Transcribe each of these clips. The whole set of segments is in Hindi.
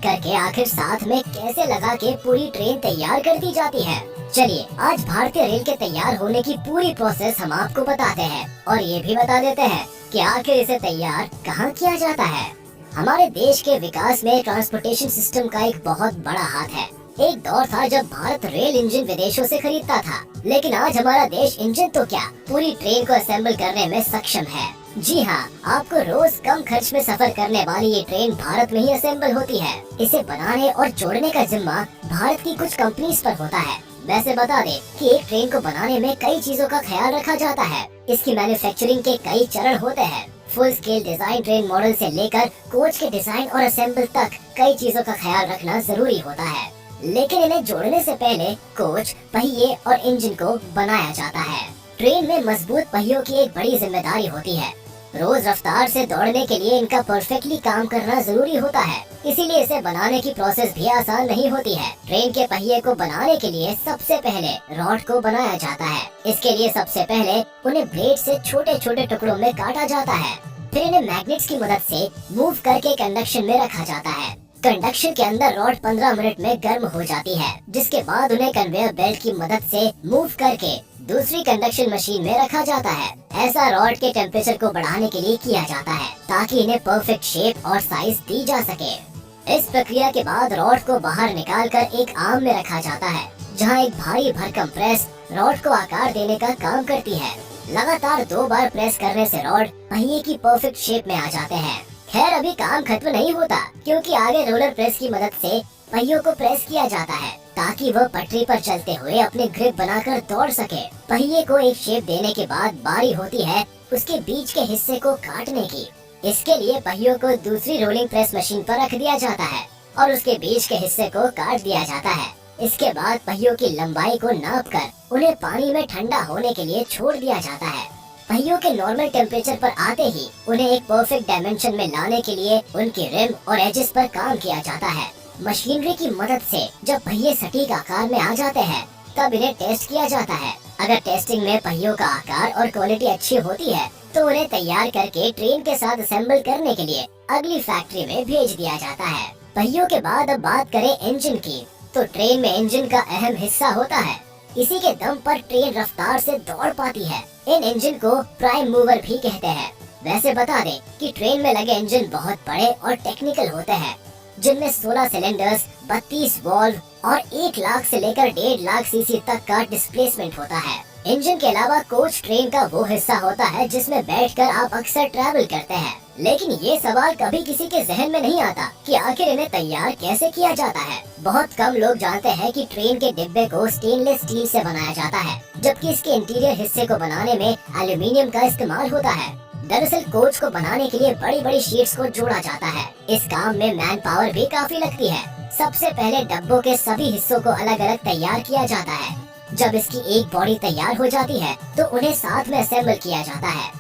करके आखिर साथ में कैसे लगा के पूरी ट्रेन तैयार कर दी जाती है। चलिए आज भारतीय रेल के तैयार होने की पूरी प्रोसेस हम आपको बताते हैं और ये भी बता देते हैं कि आखिर इसे तैयार कहाँ किया जाता है। हमारे देश के विकास में ट्रांसपोर्टेशन सिस्टम का एक बहुत बड़ा हाथ है। एक दौर था जब भारत रेल इंजन विदेशों से खरीदता था, लेकिन आज हमारा देश इंजन तो क्या पूरी ट्रेन को असेंबल करने में सक्षम है। जी हाँ, आपको रोज कम खर्च में सफर करने वाली ये ट्रेन भारत में ही असेंबल होती है। इसे बनाने और जोड़ने का जिम्मा भारत की कुछ कंपनीज पर होता है। वैसे बता दे कि एक ट्रेन को बनाने में कई चीजों का ख्याल रखा जाता है। इसकी मैन्युफैक्चरिंग के कई चरण होते हैं। Full scale design train model से लेकर कोच के डिजाइन और असेंबल तक कई चीजों का ख्याल रखना जरूरी होता है। लेकिन इन्हें जोड़ने से पहले कोच, पहिए और इंजन को बनाया जाता है। ट्रेन में मजबूत पहियों की एक बड़ी जिम्मेदारी होती है। रोज रफ्तार से दौड़ने के लिए इनका परफेक्टली काम करना जरूरी होता है, इसीलिए इसे बनाने की प्रोसेस भी आसान नहीं होती है। ट्रेन के पहिए को बनाने के लिए सबसे पहले रॉड को बनाया जाता है। इसके लिए सबसे पहले उन्हें ब्लेड से छोटे छोटे टुकड़ों में काटा जाता है। फिर इन्हें मैग्नेट्स की मदद से मूव करके कंडक्शन में रखा जाता है। कंडक्शन के अंदर रॉड 15 मिनट में गर्म हो जाती है, जिसके बाद उन्हें कन्वेयर बेल्ट की मदद से मूव करके दूसरी कंडक्शन मशीन में रखा जाता है। ऐसा रॉड के टेम्परेचर को बढ़ाने के लिए किया जाता है ताकि इन्हें परफेक्ट शेप और साइज दी जा सके। इस प्रक्रिया के बाद रॉड को बाहर निकालकर एक आर्म में रखा जाता है, जहां एक भारी भरकम प्रेस रॉड को आकार देने का काम करती है। लगातार 2 बार प्रेस करने से रॉड पहिए की परफेक्ट शेप में आ जाते हैं। खैर अभी काम खत्म नहीं होता, क्योंकि आगे रोलर प्रेस की मदद से पहियों को प्रेस किया जाता है ताकि वह पटरी पर चलते हुए अपने ग्रिप बनाकर दौड़ सके। पहिए को एक शेप देने के बाद बारी होती है उसके बीच के हिस्से को काटने की। इसके लिए पहियों को दूसरी रोलिंग प्रेस मशीन पर रख दिया जाता है और उसके बीच के हिस्से को काट दिया जाता है। इसके बाद पहियों की लंबाई को नापकर उन्हें पानी में ठंडा होने के लिए छोड़ दिया जाता है। पहियों के नॉर्मल टेम्परेचर पर आते ही उन्हें एक परफेक्ट डायमेंशन में लाने के लिए उनकी रिम और एजेस पर काम किया जाता है। मशीनरी की मदद से जब पहिए सटीक आकार में आ जाते हैं, तब इन्हें टेस्ट किया जाता है। अगर टेस्टिंग में पहियों का आकार और क्वालिटी अच्छी होती है, तो उन्हें तैयार करके ट्रेन के साथ असेंबल करने के लिए अगली फैक्ट्री में भेज दिया जाता है। पहियों के बाद अब बात करें इंजन की, तो ट्रेन में इंजन का अहम हिस्सा होता है। इसी के दम पर ट्रेन रफ्तार से दौड़ पाती है। इन इंजन को प्राइम मूवर भी कहते हैं। वैसे बता दें कि ट्रेन में लगे इंजन बहुत बड़े और टेक्निकल होते हैं, जिनमें 16 सिलेंडर्स, 32 वाल्व और 1 लाख से लेकर 1.5 लाख सीसी तक का डिस्प्लेसमेंट होता है। इंजन के अलावा कोच ट्रेन का वो हिस्सा होता है जिसमें बैठकर आप अक्सर ट्रैवल करते हैं। लेकिन ये सवाल कभी किसी के जहन में नहीं आता कि आखिर इन्हें तैयार कैसे किया जाता है। बहुत कम लोग जानते हैं कि ट्रेन के डिब्बे को स्टेनलेस स्टील से बनाया जाता है, जबकि इसके इंटीरियर हिस्से को बनाने में एल्यूमिनियम का इस्तेमाल होता है। दरअसल कोच को बनाने के लिए बड़ी बड़ी शीट्स को जोड़ा जाता है। इस काम में मैन पावर भी काफी लगती है। सबसे पहले डब्बों के सभी हिस्सों को अलग अलग तैयार किया जाता है। जब इसकी एक बॉडी तैयार हो जाती है, तो उन्हें साथ में असेंबल किया जाता है।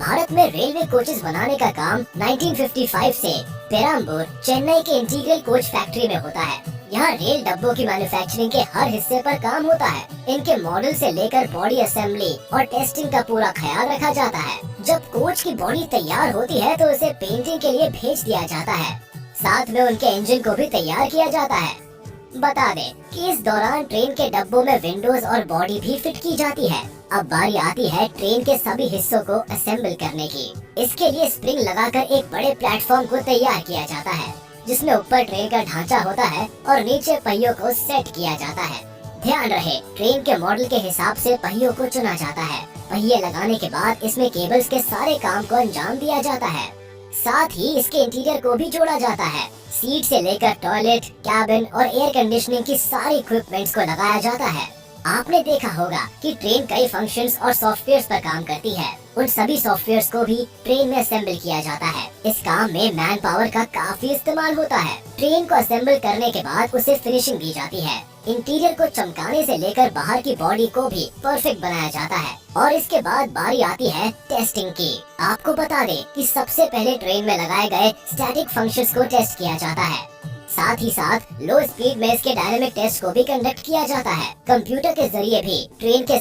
भारत में रेलवे कोचेस बनाने का काम 1955 से पेराम्बूर, चेन्नई के इंटीग्रल कोच फैक्ट्री में होता है। यहाँ रेल डब्बों की मैन्युफैक्चरिंग के हर हिस्से पर काम होता है। इनके मॉडल से लेकर बॉडी असेंबली और टेस्टिंग का पूरा ख्याल रखा जाता है। जब कोच की बॉडी तैयार होती है, तो उसे पेंटिंग के लिए भेज दिया जाता है। साथ में उनके इंजन को भी तैयार किया जाता है। बता दें कि इस दौरान ट्रेन के डब्बों में विंडोज और बॉडी भी फिट की जाती है। अब बारी आती है ट्रेन के सभी हिस्सों को असेंबल करने की। इसके लिए स्प्रिंग लगाकर एक बड़े प्लेटफॉर्म को तैयार किया जाता है, जिसमें ऊपर ट्रेन का ढांचा होता है और नीचे पहियों को सेट किया जाता है। ध्यान रहे, ट्रेन के मॉडल के हिसाब से पहियों को चुना जाता है। पहिए लगाने के बाद इसमें केबल्स के सारे काम को अंजाम दिया जाता है। साथ ही इसके इंटीरियर को भी जोड़ा जाता है। सीट से लेकर टॉयलेट, कैबिन और एयर कंडीशनिंग की सारी इक्विपमेंट्स को लगाया जाता है। आपने देखा होगा कि ट्रेन कई फंक्शंस और सॉफ्टवेयर्स पर काम करती है। उन सभी सॉफ्टवेयर्स को भी ट्रेन में असेंबल किया जाता है। इस काम में मैन पावर का काफी इस्तेमाल होता है। ट्रेन को असेंबल करने के बाद उसे फिनिशिंग दी जाती है। इंटीरियर को चमकाने से लेकर बाहर की बॉडी को भी परफेक्ट बनाया जाता है और इसके बाद बारी आती है टेस्टिंग की। आपको बता दें कि सबसे पहले ट्रेन में लगाए गए स्टैटिक फंक्शंस को टेस्ट किया जाता है। साथ ही साथ लो स्पीड में इसके डायनेमिक टेस्ट को भी कंडक्ट किया जाता है। कंप्यूटर के जरिए भी ट्रेन के